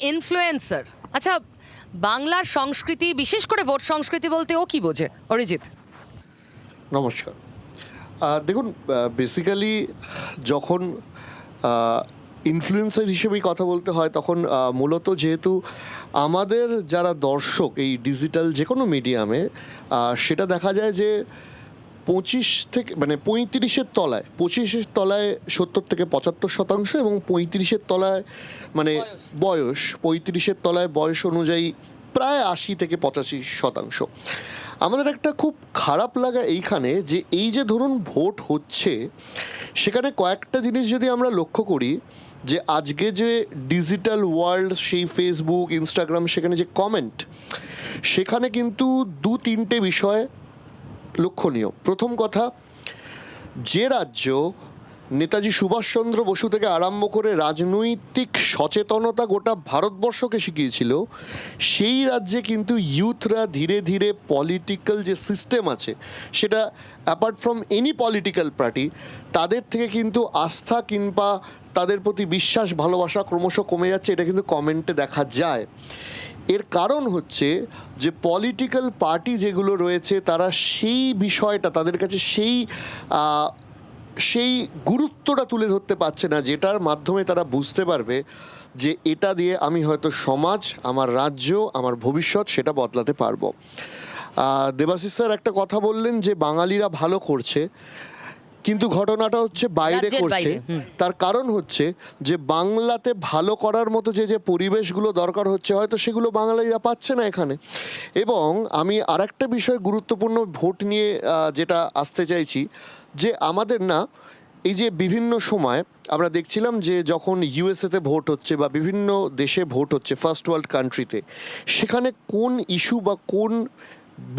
Influencer. আচ্ছা, বাংলার সংস্কৃতি, বিশেষ করে ভোট সংস্কৃতি বলতে ও কি বোঝে? অরিজিৎ, নমস্কার। দেখুন, বেসিক্যালি যখন ইনফ্লুয়েন্সার হিসেবেই কথা বলতে হয় তখন মূলত যেহেতু আমাদের যারা দর্শক এই ডিজিটাল যে কোনো মিডিয়ামে, সেটা দেখা যায় যে 25 থেকে মানে 35-এর তলায়, 25-এর তলায় 70 থেকে 75% এবং 35-এর তলায় মানে বয়স 35-এর তলায় বয়স অনুযায়ী প্রায় 80 থেকে 85%। আমাদের একটা খুব খারাপ লাগা এইখানে যে এই যে ধরুন ভোট হচ্ছে, সেখানে কয়েকটা জিনিস যদি আমরা লক্ষ্য করি যে আজকে যে ডিজিটাল ওয়ার্ল্ড, সেই ফেসবুক, ইনস্টাগ্রাম, সেখানে যে কমেন্ট, সেখানে কিন্তু 2-3টে বিষয় লক্ষণীয়। প্রথম কথা, যে রাজ্য নেতাজি সুভাষচন্দ্র বসু থেকে আরম্ভ করে রাজনৈতিক সচেতনতা গোটা ভারতবর্ষকে শিখিয়েছিল, সেই রাজ্যে কিন্তু ইউথরা ধীরে ধীরে পলিটিক্যাল যে সিস্টেম আছে, সেটা apart from any political party, তাদের থেকে কিন্তু আস্থা কিংবা তাদের প্রতি বিশ্বাস, ভালোবাসা ক্রমশ কমে যাচ্ছে। এটা কিন্তু কমেন্টে দেখা যায়। এর কারণ হচ্ছে যে পলিটিক্যাল পার্টি যেগুলো রয়েছে, তারা সেই বিষয়টা তাদের কাছে সেই গুরুত্বটা তুলে ধরতে পারছে না, যেটার মাধ্যমে তারা বুঝতে পারবে যে এটা দিয়ে আমি হয়তো সমাজ, আমার রাজ্য, আমার ভবিষ্যৎ সেটা বদলাতে পারবো। দেবাশিস স্যার একটা কথা বললেন যে বাঙালিরা ভালো করছে, কিন্তু ঘটনাটা হচ্ছে বাইরে করছে। তার কারণ হচ্ছে যে বাংলাতে ভালো করার মতো যে পরিবেশগুলো দরকার হচ্ছে, হয়তো সেগুলো বাঙালিরা পাচ্ছে না এখানে। এবং আমি আরেকটা বিষয় গুরুত্বপূর্ণ ভোট নিয়ে যেটা আসতে চাইছি, যে আমাদের না এই যে বিভিন্ন সময় আমরা দেখছিলাম যে যখন ইউএসএতে ভোট হচ্ছে বা বিভিন্ন দেশে ভোট হচ্ছে, ফার্স্ট ওয়ার্ল্ড কান্ট্রিতে, সেখানে কোন ইস্যু বা কোন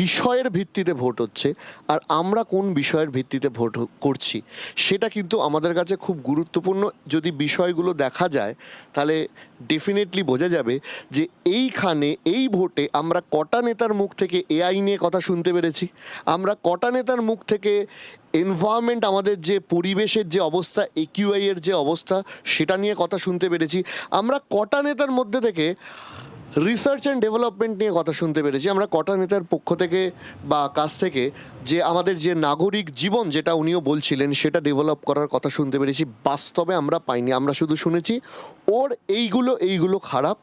বিষয়ের ভিত্তিতে ভোট হচ্ছে আর আমরা কোন বিষয়ের ভিত্তিতে ভোট করছি, সেটা কিন্তু আমাদের কাছে খুব গুরুত্বপূর্ণ। যদি বিষয়গুলো দেখা যায় তাহলে ডেফিনেটলি বোঝা যাবে যে এইখানে এই ভোটে আমরা কটা নেতার মুখ থেকে এআই নিয়ে কথা শুনতে পেরেছি, আমরা কটা নেতার মুখ থেকে এনভায়রনমেন্ট, আমাদের যে পরিবেশের যে অবস্থা, একিউআই এর যে অবস্থা, সেটা নিয়ে কথা শুনতে পেরেছি, আমরা কটা নেতার মধ্যে থেকে রিসার্চ অ্যান্ড ডেভেলপমেন্ট নিয়ে কথা শুনতে পেরেছি, আমরা কটা নেতার পক্ষ থেকে বা কাছ থেকে যে আমাদের যে নাগরিক জীবন, যেটা উনিও বলছিলেন, সেটা ডেভেলপ করার কথা শুনতে পেরেছি। বাস্তবে আমরা পাইনি, আমরা শুধু শুনেছি ওর এইগুলো খারাপ,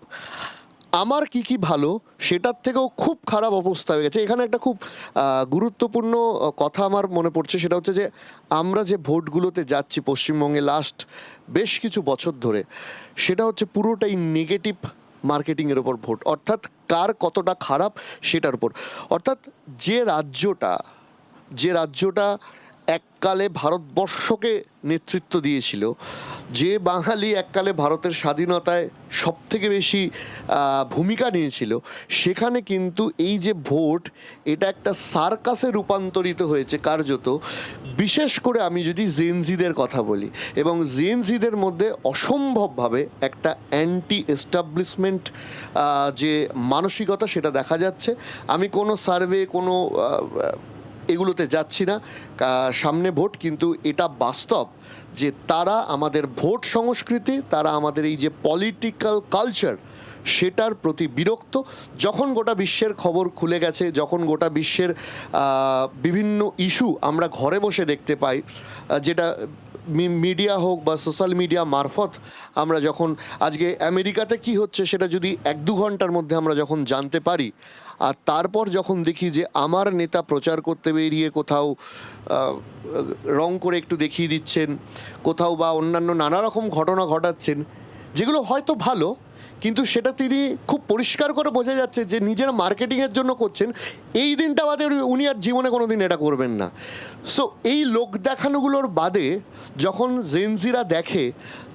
আমার কি ভালো, সেটার থেকেও খুব খারাপ অবস্থা হয়ে গেছে। এখানে একটা খুব গুরুত্বপূর্ণ কথা আমার মনে পড়ছে, সেটা হচ্ছে যে আমরা যে ভোটগুলোতে যাচ্ছি পশ্চিমবঙ্গে লাস্ট বেশ কিছু বছর ধরে, সেটা হচ্ছে পুরোটাই নেগেটিভ মার্কেটিংয়ের ওপর ভোট, অর্থাৎ কার কতটা খারাপ সেটার উপর। অর্থাৎ যে রাজ্যটা এককালে ভারতবর্ষকে নেতৃত্ব দিয়েছিল, যে বাঙালি এককালে ভারতের স্বাধীনতায় সবথেকে বেশি ভূমিকা নিয়েছিল, সেখানে কিন্তু এই যে ভোট, এটা একটা সার্কাসে রূপান্তরিত হয়েছে কার্যত। বিশেষ করে আমি যদি জেনজিদের কথা বলি, এবং জেনজিদের মধ্যে অসম্ভবভাবে একটা অ্যান্টি এস্টাবলিশমেন্ট যে মানসিকতা, সেটা দেখা যাচ্ছে। আমি কোনো সার্ভে, কোনো এগুলোতে যাচ্ছি না, সামনে ভোট, কিন্তু এটা বাস্তব যে তারা আমাদের ভোট সংস্কৃতি, তারা আমাদের এই যে পলিটিক্যাল কালচার, সেটার প্রতি বিরক্ত। যখন গোটা বিশ্বের খবর খুলে গেছে, যখন গোটা বিশ্বের বিভিন্ন ইস্যু আমরা ঘরে বসে দেখতে পাই, যেটা মিডিয়া হোক বা সোশ্যাল মিডিয়া মারফত আমরা যখন আজকে আমেরিকাতে কি হচ্ছে সেটা যদি 1-2 ঘন্টার মধ্যে আমরা যখন জানতে পারি, আর তারপর যখন দেখি যে আমার নেতা প্রচার করতে বেরিয়ে কোথাও রং করে একটু দেখিয়ে দিচ্ছেন, কোথাও বা অন্যান্য নানা রকম ঘটনা ঘটাচ্ছেন, যেগুলো হয়তো ভালো, কিন্তু সেটা তিনি খুব পরিষ্কার করে বোঝা যাচ্ছে যে নিজের মার্কেটিংয়ের জন্য করছেন। এই দিনটা বাদে উনি আর জীবনে কোনো দিন এটা করবেন না। সো এই লোক দেখানোগুলোর বাদে যখন জেনজিরা দেখে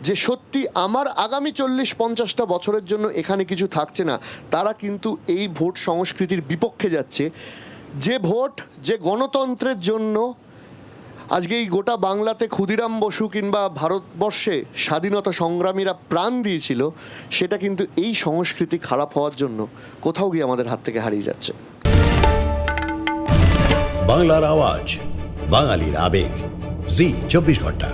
যে সত্যি আমার আগামী 40-50টা বছরের জন্য এখানে কিছু থাকছে না, তারা কিন্তু এই ভোট সংস্কৃতির বিপক্ষে যাচ্ছে। যে ভোট, যে গণতন্ত্রের জন্য আজকে এই গোটা বাংলাতে ক্ষুদিরাম বসু কিংবা ভারতবর্ষে স্বাধীনতা সংগ্রামীরা প্রাণ দিয়েছিল, সেটা কিন্তু এই সংস্কৃতি খারাপ হওয়ার জন্য কোথাও গিয়ে আমাদের হাত থেকে হারিয়ে যাচ্ছে। বাংলার আওয়াজ, বাঙালির আবেগ, জি 24 ঘন্টা।